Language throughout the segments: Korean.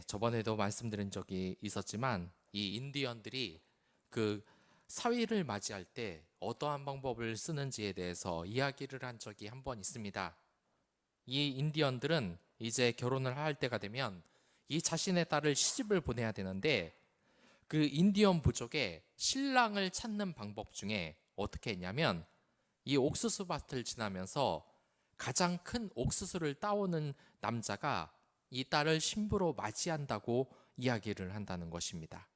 저번에도 말씀드린 적이 있었지만 이 인디언들이 그 사위를 맞이할 때 어떠한 방법을 쓰는지에 대해서 이야기를 한 적이 한 번 있습니다. 이 인디언들은 이제 결혼을 할 때가 되면 이 자신의 딸을 시집을 보내야 되는데 그 인디언 부족의 신랑을 찾는 방법 중에 어떻게 했냐면 이 옥수수 밭을 지나면서 가장 큰 옥수수를 따오는 남자가 이 딸을 신부로 맞이한다고 이야기를 한다는 것입니다.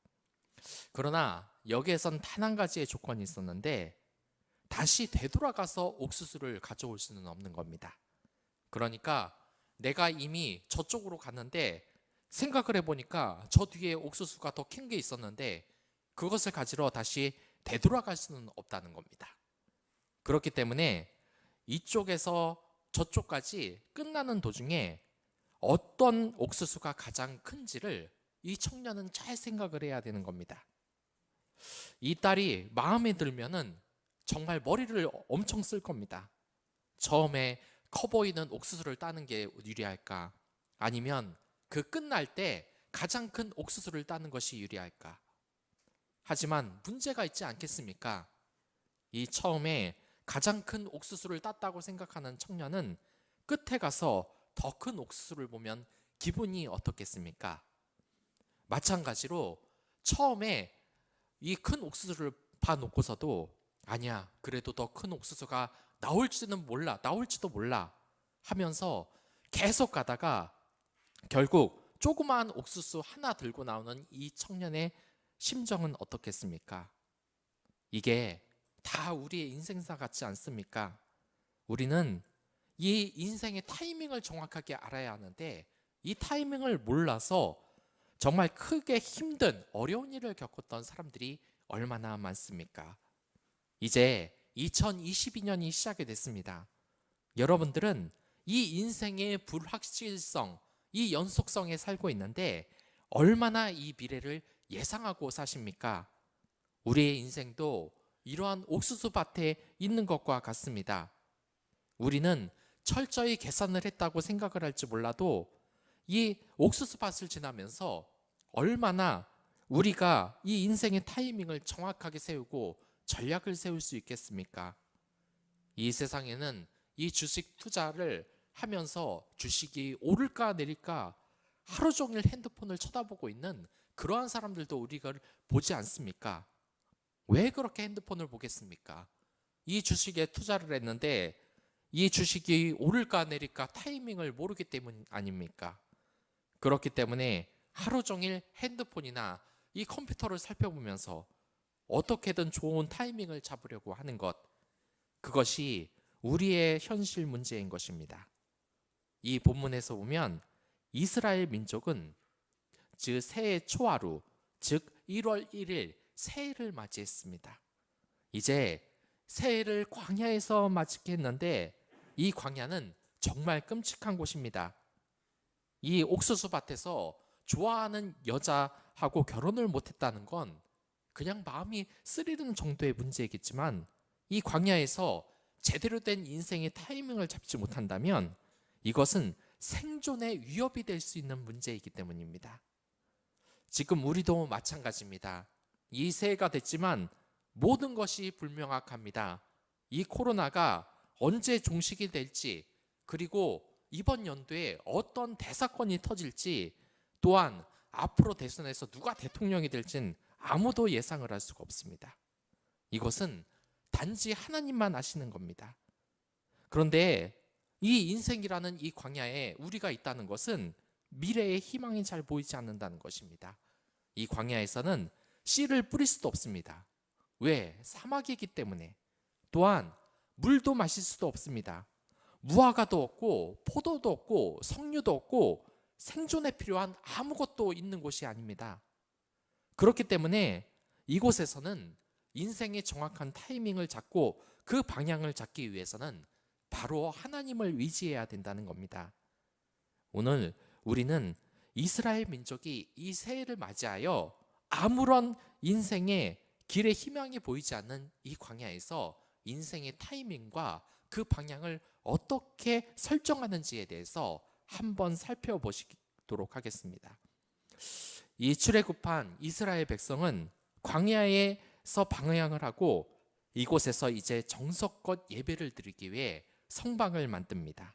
그러나 여기에선 단 한 가지의 조건이 있었는데 다시 되돌아가서 옥수수를 가져올 수는 없는 겁니다. 그러니까 내가 이미 저쪽으로 갔는데 생각을 해보니까 저 뒤에 옥수수가 더 큰 게 있었는데 그것을 가지러 다시 되돌아갈 수는 없다는 겁니다. 그렇기 때문에 이쪽에서 저쪽까지 끝나는 도중에 어떤 옥수수가 가장 큰지를 이 청년은 잘 생각을 해야 되는 겁니다. 이 딸이 마음에 들면은 정말 머리를 엄청 쓸 겁니다. 처음에 커 보이는 옥수수를 따는 게 유리할까? 아니면 그 끝날 때 가장 큰 옥수수를 따는 것이 유리할까? 하지만 문제가 있지 않겠습니까? 이 처음에 가장 큰 옥수수를 땄다고 생각하는 청년은 끝에 가서 더 큰 옥수수를 보면 기분이 어떻겠습니까? 마찬가지로 처음에 이 큰 옥수수를 봐놓고서도 아니야, 그래도 더 큰 옥수수가 나올지도 몰라 하면서 계속 가다가 결국 조그마한 옥수수 하나 들고 나오는 이 청년의 심정은 어떻겠습니까? 이게 다 우리의 인생사 같지 않습니까? 우리는 이 인생의 타이밍을 정확하게 알아야 하는데 이 타이밍을 몰라서 정말 크게 힘든 어려운 일을 겪었던 사람들이 얼마나 많습니까? 이제 2022년이 시작이 됐습니다. 여러분들은 이 인생의 불확실성, 이 연속성에 살고 있는데 얼마나 이 미래를 예상하고 사십니까? 우리의 인생도 이러한 옥수수 밭에 있는 것과 같습니다. 우리는 철저히 계산을 했다고 생각을 할지 몰라도 이 옥수수 밭을 지나면서 얼마나 우리가 이 인생의 타이밍을 정확하게 세우고 전략을 세울 수 있겠습니까? 이 세상에는 이 주식 투자를 하면서 주식이 오를까 내릴까 하루 종일 핸드폰을 쳐다보고 있는 그러한 사람들도 우리가 보지 않습니까? 왜 그렇게 핸드폰을 보겠습니까? 이 주식에 투자를 했는데 이 주식이 오를까 내릴까 타이밍을 모르기 때문 아닙니까? 그렇기 때문에 하루 종일 핸드폰이나 이 컴퓨터를 살펴보면서 어떻게든 좋은 타이밍을 잡으려고 하는 것, 그것이 우리의 현실 문제인 것입니다. 이 본문에서 보면 이스라엘 민족은 즉 새해 초하루, 즉 1월 1일 새해를 맞이했습니다. 이제 새해를 광야에서 맞게 했는데 이 광야는 정말 끔찍한 곳입니다. 이 옥수수 밭에서 좋아하는 여자하고 결혼을 못했다는 건 그냥 마음이 쓰리는 정도의 문제이겠지만 이 광야에서 제대로 된 인생의 타이밍을 잡지 못한다면 이것은 생존의 위협이 될 수 있는 문제이기 때문입니다. 지금 우리도 마찬가지입니다. 이 새해가 됐지만 모든 것이 불명확합니다. 이 코로나가 언제 종식이 될지, 그리고 이번 연도에 어떤 대사건이 터질지, 또한 앞으로 대선에서 누가 대통령이 될진 아무도 예상을 할 수가 없습니다. 이것은 단지 하나님만 아시는 겁니다. 그런데 이 인생이라는 이 광야에 우리가 있다는 것은 미래의 희망이 잘 보이지 않는다는 것입니다. 이 광야에서는 씨를 뿌릴 수도 없습니다. 왜? 사막이기 때문에. 또한 물도 마실 수도 없습니다. 무화과도 없고 포도도 없고 석류도 없고 생존에 필요한 아무것도 있는 곳이 아닙니다. 그렇기 때문에 이곳에서는 인생의 정확한 타이밍을 잡고 그 방향을 잡기 위해서는 바로 하나님을 의지해야 된다는 겁니다. 오늘 우리는 이스라엘 민족이 이 새해를 맞이하여 아무런 인생의 길에 희망이 보이지 않는 이 광야에서 인생의 타이밍과 그 방향을 어떻게 설정하는지에 대해서 한번 살펴보시도록 하겠습니다. 이 출애굽한 이스라엘 백성은 광야에서 방향을 하고 이곳에서 이제 정석껏 예배를 드리기 위해 성막을 만듭니다.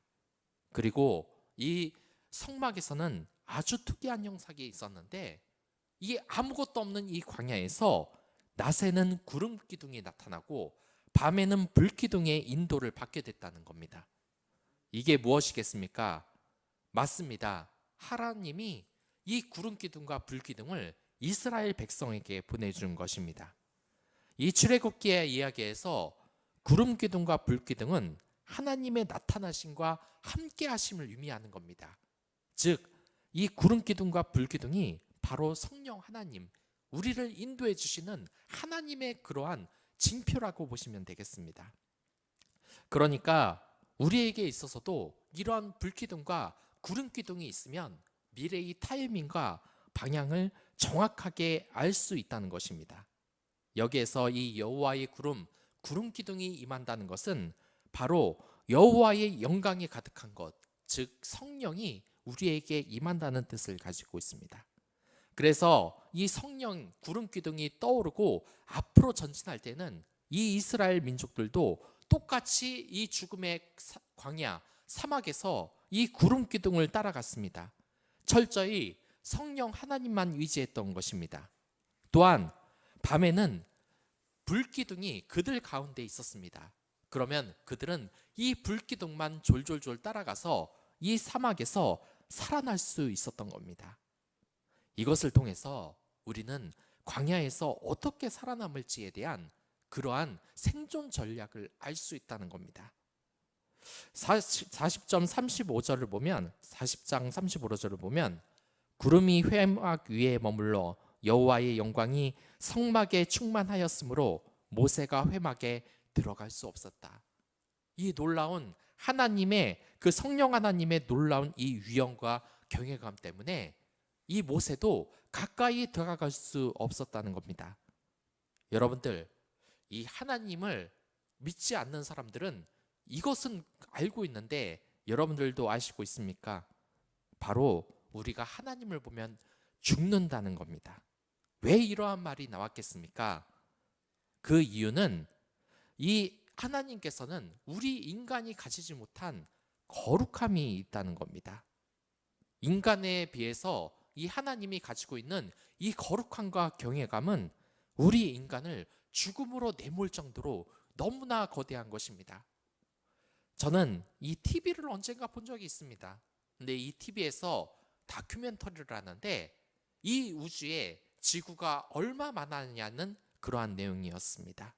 그리고 이 성막에서는 아주 특이한 형상이 있었는데, 이 아무것도 없는 이 광야에서 낮에는 구름 기둥이 나타나고 밤에는 불 기둥의 인도를 받게 됐다는 겁니다. 이게 무엇이겠습니까? 맞습니다. 하나님이 이 구름 기둥과 불 기둥을 이스라엘 백성에게 보내준 것입니다. 이 출애굽기의 이야기에서 구름 기둥과 불 기둥은 하나님의 나타나심과 함께 하심을 의미하는 겁니다. 즉, 이 구름 기둥과 불 기둥이 바로 성령 하나님, 우리를 인도해 주시는 하나님의 그러한 징표라고 보시면 되겠습니다. 그러니까 우리에게 있어서도 이러한 불 기둥과 구름 기둥이 있으면 미래의 타이밍과 방향을 정확하게 알 수 있다는 것입니다. 여기에서 이 여호와의 구름 기둥이 임한다는 것은 바로 여호와의 영광이 가득한 것, 즉 성령이 우리에게 임한다는 뜻을 가지고 있습니다. 그래서 이 성령 구름 기둥이 떠오르고 앞으로 전진할 때는 이 이스라엘 민족들도 똑같이 이 죽음의 광야 사막에서 이 구름 기둥을 따라갔습니다. 철저히 성령 하나님만 의지했던 것입니다. 또한 밤에는 불 기둥이 그들 가운데 있었습니다. 그러면 그들은 이 불 기둥만 졸졸졸 따라가서 이 사막에서 살아날 수 있었던 겁니다. 이것을 통해서 우리는 광야에서 어떻게 살아남을지에 대한 그러한 생존 전략을 알 수 있다는 겁니다. 40장 35절을 보면 구름이 회막 위에 머물러 여호와의 영광이 성막에 충만하였으므로 모세가 회막에 들어갈 수 없었다. 이 놀라운 하나님의 그 성령 하나님의 놀라운 이 위엄과 경외감 때문에 이 모세도 가까이 들어갈 수 없었다는 겁니다. 여러분들, 이 하나님을 믿지 않는 사람들은 이것은 알고 있는데 여러분들도 아시고 있습니까? 바로 우리가 하나님을 보면 죽는다는 겁니다. 왜 이러한 말이 나왔겠습니까? 그 이유는 이 하나님께서는 우리 인간이 가지지 못한 거룩함이 있다는 겁니다. 인간에 비해서 이 하나님이 가지고 있는 이 거룩함과 경외감은 우리 인간을 죽음으로 내몰 정도로 너무나 거대한 것입니다. 저는 이 TV를 언젠가 본 적이 있습니다. 근데 이 TV에서 다큐멘터리를 하는데 이 우주에 지구가 얼마 많았냐는 그러한 내용이었습니다.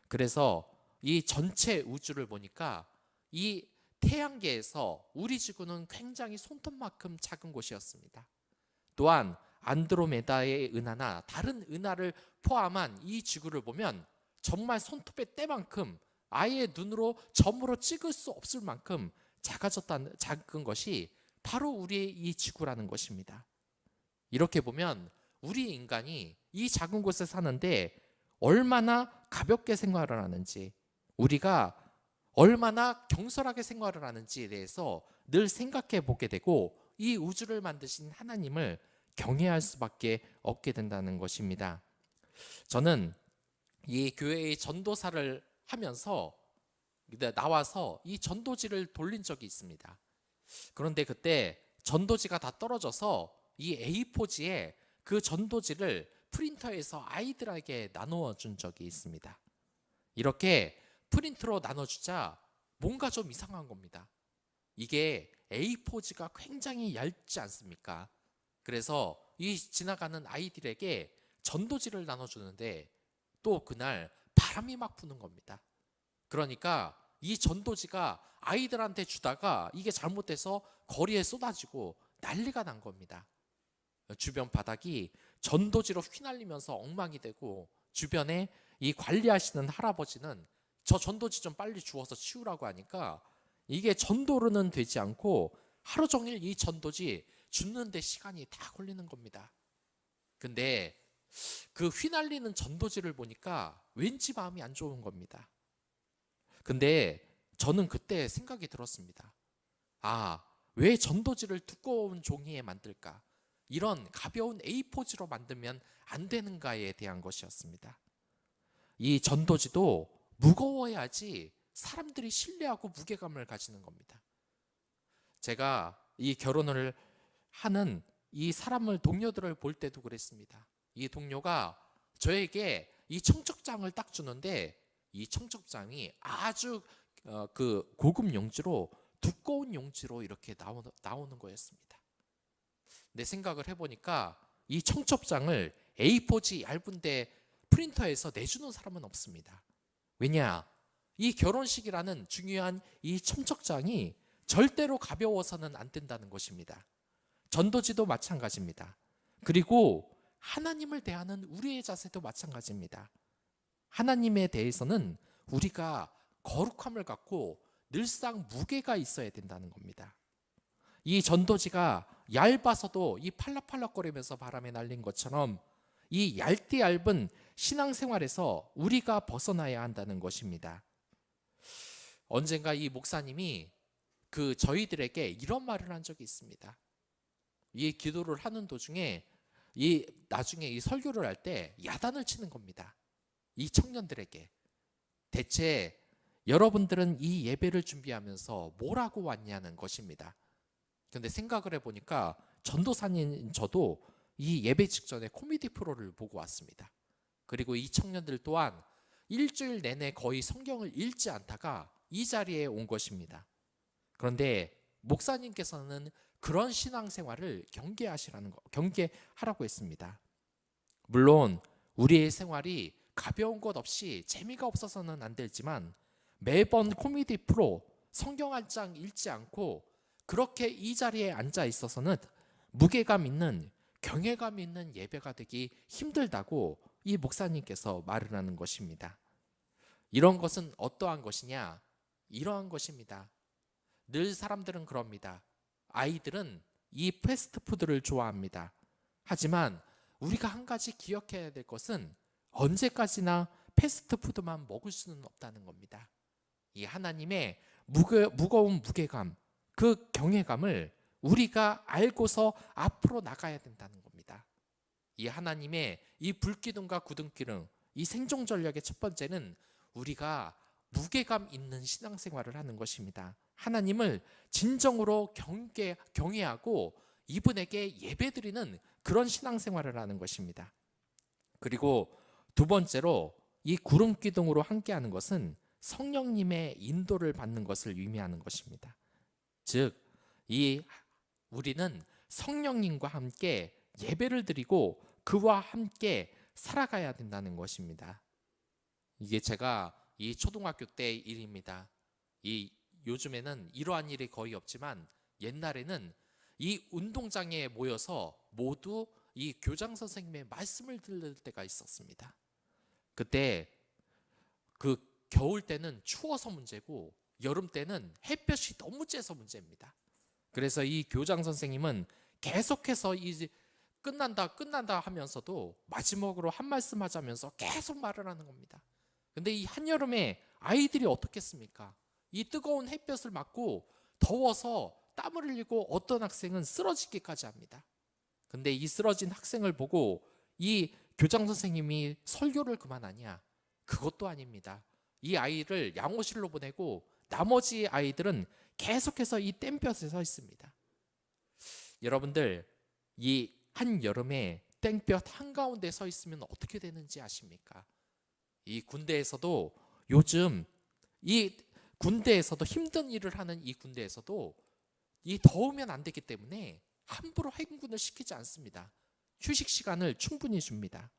그래서 이 전체 우주를 보니까 이 태양계에서 우리 지구는 굉장히 손톱만큼 작은 곳이었습니다. 또한 안드로메다의 은하나 다른 은하를 포함한 이 지구를 보면 정말 손톱의 때만큼 아예 눈으로 점으로 찍을 수 없을 만큼 작은 것이 바로 우리의 이 지구라는 것입니다. 이렇게 보면 우리 인간이 이 작은 곳에 사는데 얼마나 가볍게 생활을 하는지, 우리가 얼마나 경솔하게 생활을 하는지에 대해서 늘 생각해 보게 되고 이 우주를 만드신 하나님을 경외할 수밖에 없게 된다는 것입니다. 저는 이 교회의 전도사를 하면서 나와서 이 전도지를 돌린 적이 있습니다. 그런데 그때 전도지가 다 떨어져서 이 A4지에 그 전도지를 프린터에서 아이들에게 나누어 준 적이 있습니다. 이렇게 프린트로 나눠주자 뭔가 좀 이상한 겁니다. 이게 A4지가 굉장히 얇지 않습니까? 그래서 이 지나가는 아이들에게 전도지를 나눠주는데 또 그날 바람이 막 부는 겁니다. 그러니까 이 전도지가 아이들한테 주다가 이게 잘못돼서 거리에 쏟아지고 난리가 난 겁니다. 주변 바닥이 전도지로 휘날리면서 엉망이 되고 주변에 이 관리하시는 할아버지는 저 전도지 좀 빨리 주워서 치우라고 하니까 이게 전도로는 되지 않고 하루 종일 이 전도지 줍는데 시간이 다 걸리는 겁니다. 근데 그 휘날리는 전도지를 보니까 왠지 마음이 안 좋은 겁니다. 근데 저는 그때 생각이 들었습니다. 왜 전도지를 두꺼운 종이에 만들까? 이런 가벼운 A4지로 만들면 안 되는가에 대한 것이었습니다. 이 전도지도 무거워야지 사람들이 신뢰하고 무게감을 가지는 겁니다. 제가 이 결혼을 하는 이 사람을, 동료들을 볼 때도 그랬습니다. 이 동료가 저에게 이 청첩장을 딱 주는데 이 청첩장이 아주 그 고급 용지로, 두꺼운 용지로 이렇게 나오는 거였습니다. 내 생각을 해보니까 이 청첩장을 A4지 얇은데 프린터에서 내주는 사람은 없습니다. 왜냐? 이 결혼식이라는 중요한 이 청첩장이 절대로 가벼워서는 안 된다는 것입니다. 전도지도 마찬가지입니다. 그리고 하나님을 대하는 우리의 자세도 마찬가지입니다. 하나님에 대해서는 우리가 거룩함을 갖고 늘상 무게가 있어야 된다는 겁니다. 이 전도지가 얇아서도 이 팔락팔락거리면서 바람에 날린 것처럼 이 얇디 얇은 신앙생활에서 우리가 벗어나야 한다는 것입니다. 언젠가 이 목사님이 저희들에게 이런 말을 한 적이 있습니다. 이 기도를 하는 도중에 나중에 이 설교를 할 때 야단을 치는 겁니다. 이 청년들에게 대체 여러분들은 이 예배를 준비하면서 뭐라고 왔냐는 것입니다. 그런데 생각을 해보니까 전도사님 저도 이 예배 직전에 코미디 프로를 보고 왔습니다. 그리고 이 청년들 또한 일주일 내내 거의 성경을 읽지 않다가 이 자리에 온 것입니다. 그런데 목사님께서는 그런 신앙생활을 경계하라고 했습니다. 물론 우리의 생활이 가벼운 것 없이 재미가 없어서는 안 되지만 매번 코미디 프로, 성경 한 장 읽지 않고 그렇게 이 자리에 앉아 있어서는 무게감 있는, 경외감 있는 예배가 되기 힘들다고 이 목사님께서 말을 하는 것입니다. 이런 것은 어떠한 것이냐? 이러한 것입니다. 늘 사람들은 그럽니다. 아이들은 이 패스트푸드를 좋아합니다. 하지만 우리가 한 가지 기억해야 될 것은 언제까지나 패스트푸드만 먹을 수는 없다는 겁니다. 이 하나님의 무거운 무게감, 그 경외감을 우리가 알고서 앞으로 나가야 된다는 겁니다. 이 하나님의 이 불기둥과 구등기둥, 이 생존 전략의 첫 번째는 우리가 무게감 있는 신앙생활을 하는 것입니다. 하나님을 진정으로 경외하고 이분에게 예배드리는 그런 신앙생활을 하는 것입니다. 그리고 두 번째로 이 구름기둥으로 함께하는 것은 성령님의 인도를 받는 것을 의미하는 것입니다. 즉, 우리는 성령님과 함께 예배를 드리고 그와 함께 살아가야 된다는 것입니다. 이게 제가 이 초등학교 때 일입니다. 요즘에는 이러한 일이 거의 없지만 옛날에는 이 운동장에 모여서 모두 이 교장 선생님의 말씀을 들을 때가 있었습니다. 그때 겨울 때는 추워서 문제고 여름 때는 햇볕이 너무 쬐서 문제입니다. 그래서 이 교장 선생님은 계속해서 끝난다 하면서도 마지막으로 한 말씀 하자면서 계속 말을 하는 겁니다. 근데 이 한여름에 아이들이 어떻겠습니까? 이 뜨거운 햇볕을 맞고 더워서 땀을 흘리고 어떤 학생은 쓰러지기까지 합니다. 근데 이 쓰러진 학생을 보고 이 교장 선생님이 설교를 그만하냐? 그것도 아닙니다. 이 아이를 양호실로 보내고 나머지 아이들은 계속해서 이 땡볕에 서 있습니다. 여러분들, 이 한여름에 땡볕 한가운데 서 있으면 어떻게 되는지 아십니까? 이 군대에서도 요즘 이 군대에서도 힘든 일을 하는 이 군대에서도 이 더우면 안 되기 때문에 함부로 행군을 시키지 않습니다. 휴식 시간을 충분히 줍니다.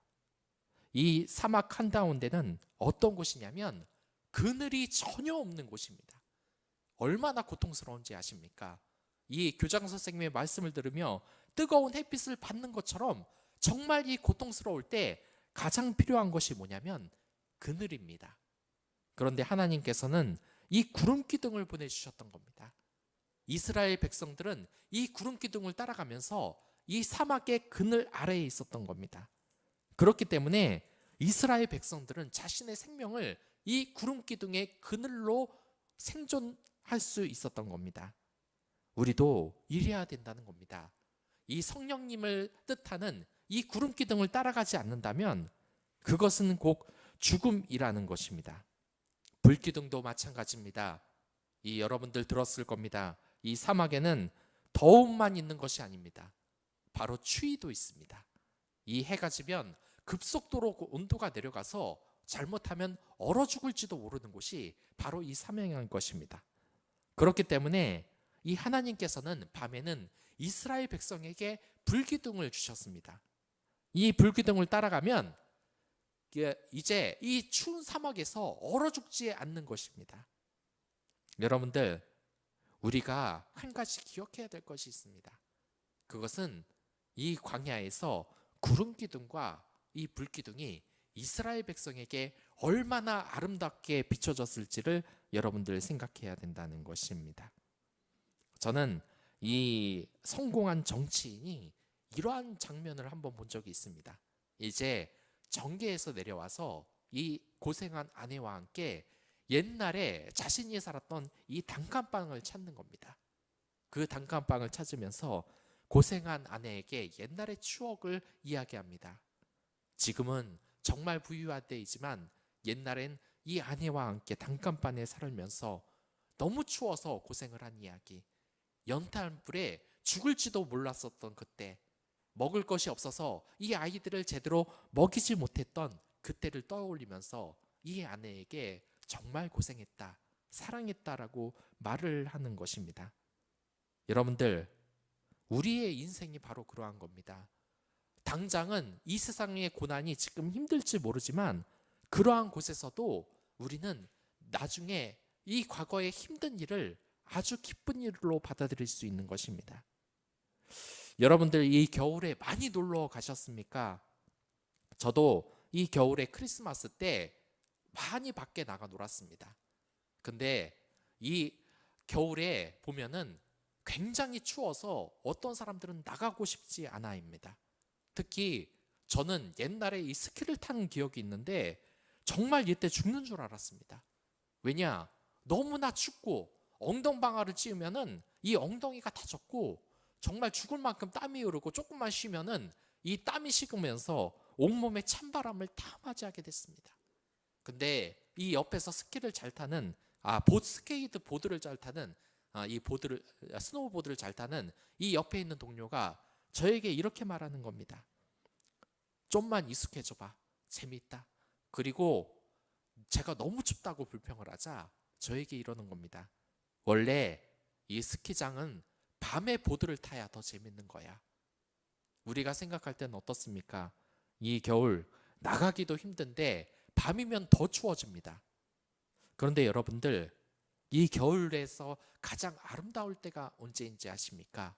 이 사막 한가운데는 어떤 곳이냐면 그늘이 전혀 없는 곳입니다. 얼마나 고통스러운지 아십니까? 이 교장 선생님의 말씀을 들으며 뜨거운 햇빛을 받는 것처럼 정말 이 고통스러울 때 가장 필요한 것이 뭐냐면 그늘입니다. 그런데 하나님께서는 이 구름기둥을 보내주셨던 겁니다. 이스라엘 백성들은 이 구름기둥을 따라가면서 이 사막의 그늘 아래에 있었던 겁니다. 그렇기 때문에 이스라엘 백성들은 자신의 생명을 이 구름기둥의 그늘로 생존할 수 있었던 겁니다. 우리도 이래야 된다는 겁니다. 이 성령님을 뜻하는 이 구름 기둥을 따라가지 않는다면 그것은 곧 죽음이라는 것입니다. 불기둥도 마찬가지입니다. 이 여러분들 들었을 겁니다. 이 사막에는 더움만 있는 것이 아닙니다. 바로 추위도 있습니다. 이 해가 지면 급속도로 온도가 내려가서 잘못하면 얼어 죽을지도 모르는 곳이 바로 이 사막인 것입니다. 그렇기 때문에 이 하나님께서는 밤에는 이스라엘 백성에게 불기둥을 주셨습니다. 이 불기둥을 따라가면 이제 이 추운 사막에서 얼어 죽지 않는 것입니다. 여러분들, 우리가 한 가지 기억해야 될 것이 있습니다. 그것은 이 광야에서 구름 기둥과 이 불기둥이 이스라엘 백성에게 얼마나 아름답게 비춰졌을지를 여러분들 생각해야 된다는 것입니다. 저는 이 성공한 정치인이 이러한 장면을 한번 본 적이 있습니다. 이제 정계에서 내려와서 이 고생한 아내와 함께 옛날에 자신이 살았던 이 단칸방을 찾는 겁니다. 그 단칸방을 찾으면서 고생한 아내에게 옛날의 추억을 이야기합니다. 지금은 정말 부유한 때이지만 옛날엔 이 아내와 함께 단칸방에 살면서 너무 추워서 고생을 한 이야기, 연탄불에 죽을지도 몰랐었던 그때, 먹을 것이 없어서 이 아이들을 제대로 먹이지 못했던 그때를 떠올리면서 이 아내에게 정말 고생했다, 사랑했다라고 말을 하는 것입니다. 여러분들, 우리의 인생이 바로 그러한 겁니다. 당장은 이 세상의 고난이 지금 힘들지 모르지만 그러한 곳에서도 우리는 나중에 이 과거의 힘든 일을 아주 기쁜 일로 받아들일 수 있는 것입니다. 여러분들, 이 겨울에 많이 놀러 가셨습니까? 저도 이 겨울에 크리스마스 때 많이 밖에 나가 놀았습니다. 근데 이 겨울에 보면은 굉장히 추워서 어떤 사람들은 나가고 싶지 않아입니다. 특히 저는 옛날에 이 스키를 타는 기억이 있는데 정말 이때 죽는 줄 알았습니다. 왜냐? 너무나 춥고 엉덩방아를 찧으면은 이 엉덩이가 다 젖고 정말 죽을 만큼 땀이 흐르고 조금만 쉬면은 이 땀이 식으면서 온몸에 찬바람을 다 맞이하게 됐습니다. 근데 이 옆에서 스키를 잘 타는 스케이트 보드를 잘 타는 스노우보드를 잘 타는 이 옆에 있는 동료가 저에게 이렇게 말하는 겁니다. 좀만 익숙해져봐, 재미있다. 그리고 제가 너무 춥다고 불평을 하자 저에게 이러는 겁니다. 원래 이 스키장은 밤에 보드를 타야 더 재밌는 거야. 우리가 생각할 때는 어떻습니까? 이 겨울 나가기도 힘든데 밤이면 더 추워집니다. 그런데 여러분들, 이 겨울에서 가장 아름다울 때가 언제인지 아십니까?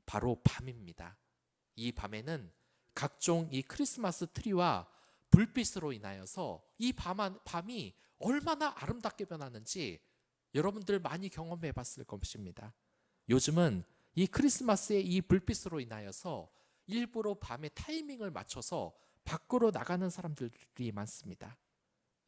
바로 밤입니다. 이 밤에는 각종 이 크리스마스 트리와 불빛으로 인하여서 이 밤이 얼마나 아름답게 변하는지 여러분들 많이 경험해 봤을 것입니다. 요즘은 이 크리스마스의 이 불빛으로 인하여서 일부러 밤에 타이밍을 맞춰서 밖으로 나가는 사람들이 많습니다.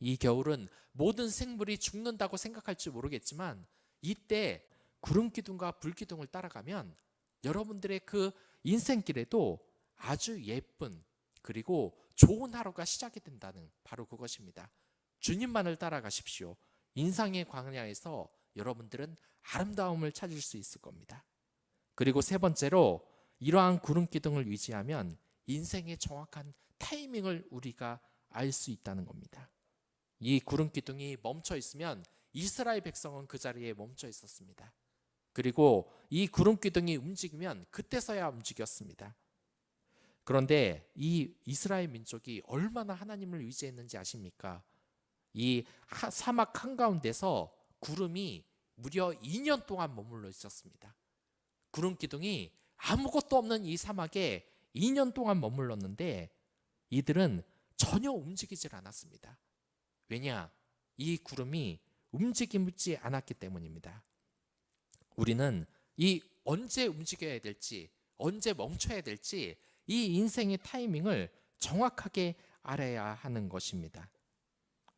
이 겨울은 모든 생물이 죽는다고 생각할지 모르겠지만 이때 구름기둥과 불기둥을 따라가면 여러분들의 그 인생길에도 아주 예쁜 그리고 좋은 하루가 시작이 된다는 바로 그것입니다. 주님만을 따라가십시오. 인생의 광야에서 여러분들은 아름다움을 찾을 수 있을 겁니다. 그리고 세 번째로, 이러한 구름기둥을 유지하면 인생의 정확한 타이밍을 우리가 알 수 있다는 겁니다. 이 구름기둥이 멈춰 있으면 이스라엘 백성은 그 자리에 멈춰 있었습니다. 그리고 이 구름기둥이 움직이면 그때서야 움직였습니다. 그런데 이 이스라엘 민족이 얼마나 하나님을 의지했는지 아십니까? 이 사막 한가운데서 구름이 무려 2년 동안 머물러 있었습니다. 구름기둥이 아무것도 없는 이 사막에 2년 동안 머물렀는데 이들은 전혀 움직이질 않았습니다. 왜냐? 이 구름이 움직이지 않았기 때문입니다. 우리는 이 언제 움직여야 될지, 언제 멈춰야 될지 이 인생의 타이밍을 정확하게 알아야 하는 것입니다.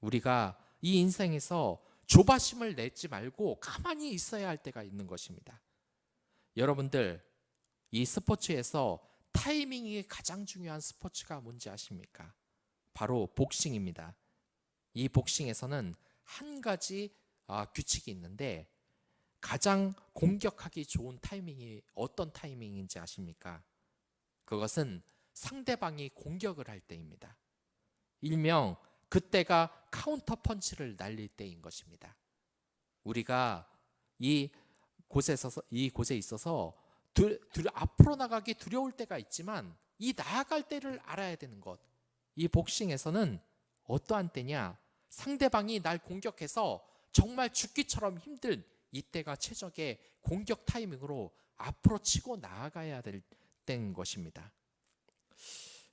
우리가 이 인생에서 조바심을 내지 말고 가만히 있어야 할 때가 있는 것입니다. 여러분들, 이 스포츠에서 타이밍이 가장 중요한 스포츠가 뭔지 아십니까? 바로 복싱입니다. 이 복싱에서는 한 가지 규칙이 있는데 가장 공격하기 좋은 타이밍이 어떤 타이밍인지 아십니까? 그것은 상대방이 공격을 할 때입니다. 일명 그때가 카운터 펀치를 날릴 때인 것입니다. 우리가 이 곳에 있어서 앞으로 나가기 두려울 때가 있지만 이 나아갈 때를 알아야 되는 것. 이 복싱에서는 어떠한 때냐? 상대방이 날 공격해서 정말 죽기처럼 힘든 이때가 최적의 공격 타이밍으로 앞으로 치고 나아가야 될 때인 것입니다.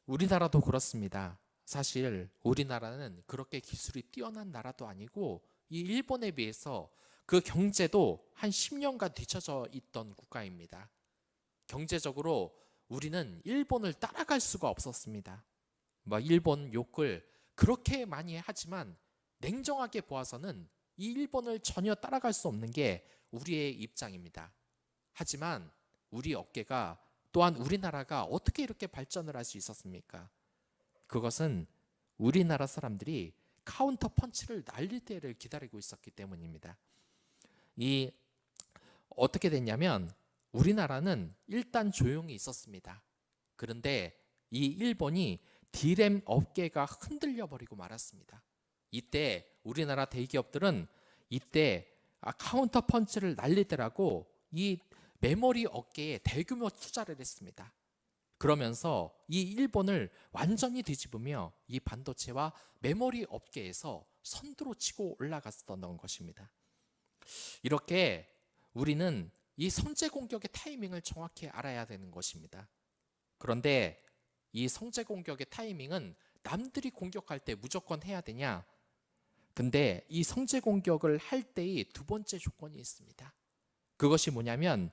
우리나라도 그렇습니다. 사실 우리나라는 그렇게 기술이 뛰어난 나라도 아니고 이 일본에 비해서 그 경제도 한 10년간 뒤처져 있던 국가입니다. 경제적으로 우리는 일본을 따라갈 수가 없었습니다. 일본 욕을 그렇게 많이 하지만 냉정하게 보아서는 이 일본을 전혀 따라갈 수 없는 게 우리의 입장입니다. 하지만 우리 어깨가 또한 우리나라가 어떻게 이렇게 발전을 할 수 있었습니까? 그것은 우리나라 사람들이 카운터 펀치를 날릴 때를 기다리고 있었기 때문입니다. 어떻게 됐냐면 우리나라는 일단 조용히 있었습니다. 그런데 이 일본이 디램 업계가 흔들려 버리고 말았습니다. 이때 우리나라 대기업들은 이때 카운터 펀치를 날릴 때라고 이 메모리 업계에 대규모 투자를 했습니다. 그러면서 이 일본을 완전히 뒤집으며 이 반도체와 메모리 업계에서 선두로 치고 올라갔었던 것입니다. 이렇게 우리는 이 선제 공격의 타이밍을 정확히 알아야 되는 것입니다. 그런데 이 선제 공격의 타이밍은 남들이 공격할 때 무조건 해야 되냐? 근데 이 선제 공격을 할 때의 두 번째 조건이 있습니다. 그것이 뭐냐면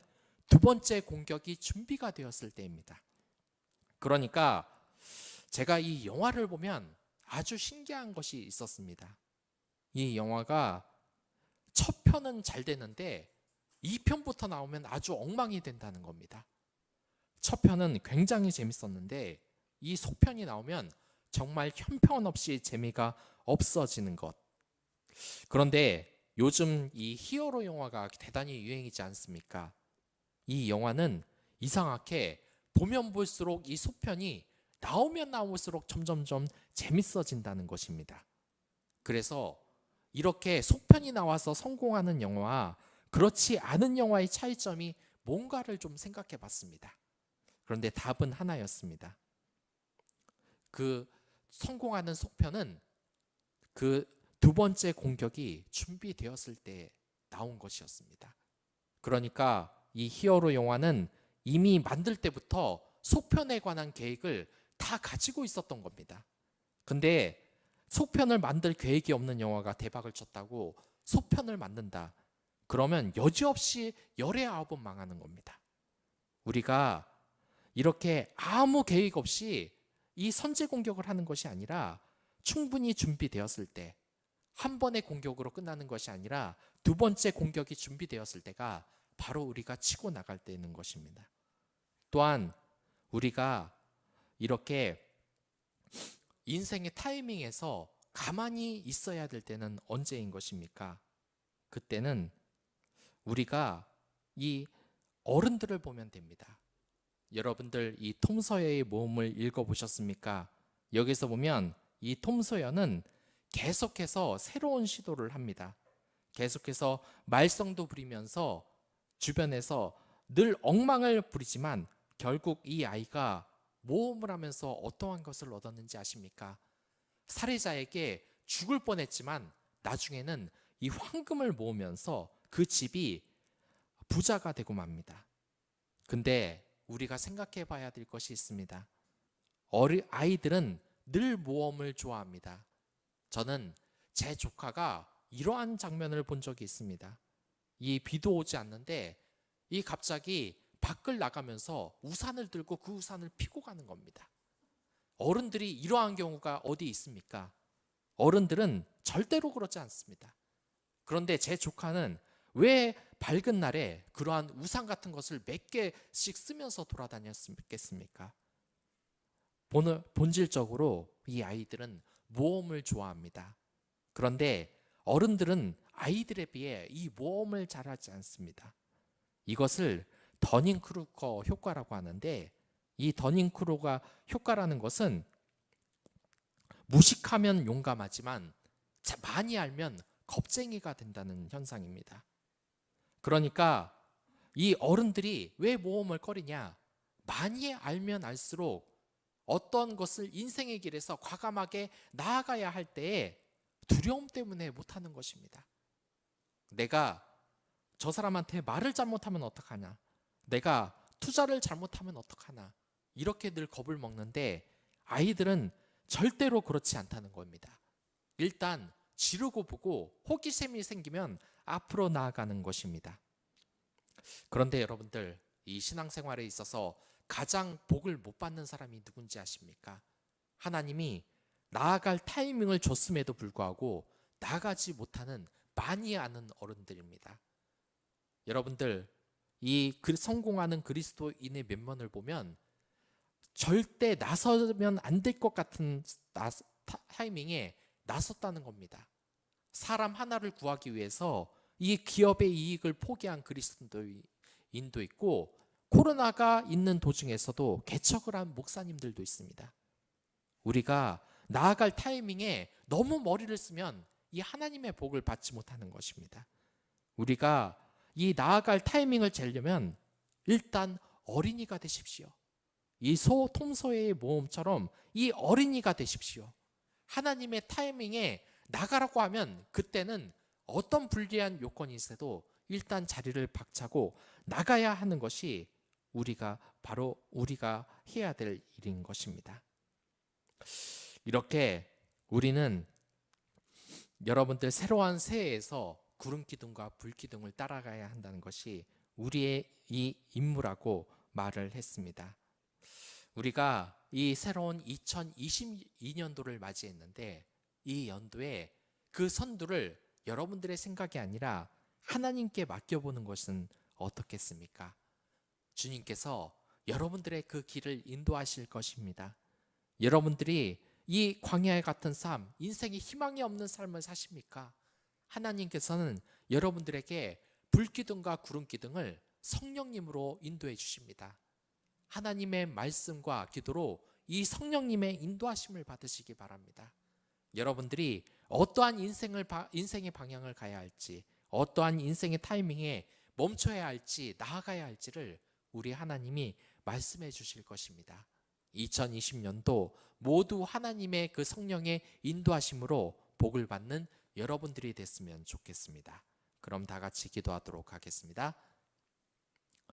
두 번째 공격이 준비가 되었을 때입니다. 그러니까 제가 이 영화를 보면 아주 신기한 것이 있었습니다. 이 영화가 첫 편은 잘 되는데 2편부터 나오면 아주 엉망이 된다는 겁니다. 첫 편은 굉장히 재밌었는데 이 속편이 나오면 정말 형편없이 재미가 없어지는 것. 그런데 요즘 이 히어로 영화가 대단히 유행이지 않습니까? 이 영화는 이상하게 보면 볼수록 이 속편이 나오면 나올수록 점점점 재밌어진다는 것입니다. 그래서 이렇게 속편이 나와서 성공하는 영화와 그렇지 않은 영화의 차이점이 뭔가를 좀 생각해 봤습니다. 그런데 답은 하나였습니다. 그 성공하는 속편은 그 두 번째 공격이 준비되었을 때 나온 것이었습니다. 그러니까 이 히어로 영화는 이미 만들 때부터 속편에 관한 계획을 다 가지고 있었던 겁니다. 근데 속편을 만들 계획이 없는 영화가 대박을 쳤다고 속편을 만든다. 그러면 여지없이 열의 아홉은 망하는 겁니다. 우리가 이렇게 아무 계획 없이 이 선제 공격을 하는 것이 아니라 충분히 준비되었을 때 한 번의 공격으로 끝나는 것이 아니라 두 번째 공격이 준비되었을 때가 바로 우리가 치고 나갈 때인 것입니다. 또한 우리가 이렇게 인생의 타이밍에서 가만히 있어야 될 때는 언제인 것입니까? 그때는 우리가 이 어른들을 보면 됩니다. 여러분들 이 톰 소여의 모험을 읽어보셨습니까? 여기서 보면 이 톰 소여는 계속해서 새로운 시도를 합니다. 계속해서 말썽도 부리면서 주변에서 늘 엉망을 부리지만 결국 이 아이가 모험을 하면서 어떠한 것을 얻었는지 아십니까? 살해자에게 죽을 뻔했지만 나중에는 이 황금을 모으면서 그 집이 부자가 되고 맙니다. 근데 우리가 생각해 봐야 될 것이 있습니다. 아이들은 늘 모험을 좋아합니다. 저는 제 조카가 이러한 장면을 본 적이 있습니다. 이 비도 오지 않는데 이 갑자기 밖을 나가면서 우산을 들고 그 우산을 피고 가는 겁니다. 어른들이 이러한 경우가 어디 있습니까? 어른들은 절대로 그러지 않습니다. 그런데 제 조카는 왜 밝은 날에 그러한 우산 같은 것을 몇 개씩 쓰면서 돌아다녔겠습니까? 본질적으로 이 아이들은 모험을 좋아합니다. 그런데 어른들은 아이들에 비해 이 모험을 잘하지 않습니다. 이것을 더닝크루거 효과라고 하는데, 이 더닝크루거 효과라는 것은 무식하면 용감하지만 많이 알면 겁쟁이가 된다는 현상입니다. 그러니까 이 어른들이 왜 모험을 꺼리냐? 많이 알면 알수록 어떤 것을 인생의 길에서 과감하게 나아가야 할 때에 두려움 때문에 못하는 것입니다. 내가 저 사람한테 말을 잘못하면 어떡하냐? 내가 투자를 잘못하면 어떡하나? 이렇게 늘 겁을 먹는데 아이들은 절대로 그렇지 않다는 겁니다. 일단 지르고 보고 호기심이 생기면 앞으로 나아가는 것입니다. 그런데 여러분들, 이 신앙생활에 있어서 가장 복을 못 받는 사람이 누군지 아십니까? 하나님이 나아갈 타이밍을 줬음에도 불구하고 나가지 못하는 많이 아는 어른들입니다. 여러분들, 이 성공하는 그리스도인의 면면을 보면 절대 나서면 안 될 것 같은 타이밍에 나섰다는 겁니다. 사람 하나를 구하기 위해서 이 기업의 이익을 포기한 그리스도인도 있고, 코로나가 있는 도중에서도 개척을 한 목사님들도 있습니다. 우리가 나아갈 타이밍에 너무 머리를 쓰면 이 하나님의 복을 받지 못하는 것입니다. 우리가 이 나아갈 타이밍을 재려면 일단 어린이가 되십시오. 이 톰소의 모험처럼 이 어린이가 되십시오. 하나님의 타이밍에 나가라고 하면 그때는 어떤 불리한 요건이 있어도 일단 자리를 박차고 나가야 하는 것이 바로 우리가 해야 될 일인 것입니다. 이렇게 우리는 여러분들 새로운 새해에서 구름기둥과 불기둥을 따라가야 한다는 것이 우리의 이 임무라고 말을 했습니다. 우리가 이 새로운 2022년도를 맞이했는데 이 연도에 그 선두를 여러분들의 생각이 아니라 하나님께 맡겨보는 것은 어떻겠습니까? 주님께서 여러분들의 그 길을 인도하실 것입니다. 여러분들이 이 광야 같은 삶, 인생에 희망이 없는 삶을 사십니까? 하나님께서는 여러분들에게 불기둥과 구름기둥을 성령님으로 인도해 주십니다. 하나님의 말씀과 기도로 이 성령님의 인도하심을 받으시기 바랍니다. 여러분들이 어떠한 인생의 방향을 가야 할지, 어떠한 인생의 타이밍에 멈춰야 할지, 나아가야 할지를 우리 하나님이 말씀해 주실 것입니다. 2020년도 모두 하나님의 그 성령의 인도하심으로 복을 받는 여러분들이 됐으면 좋겠습니다. 그럼 다 같이 기도하도록 하겠습니다.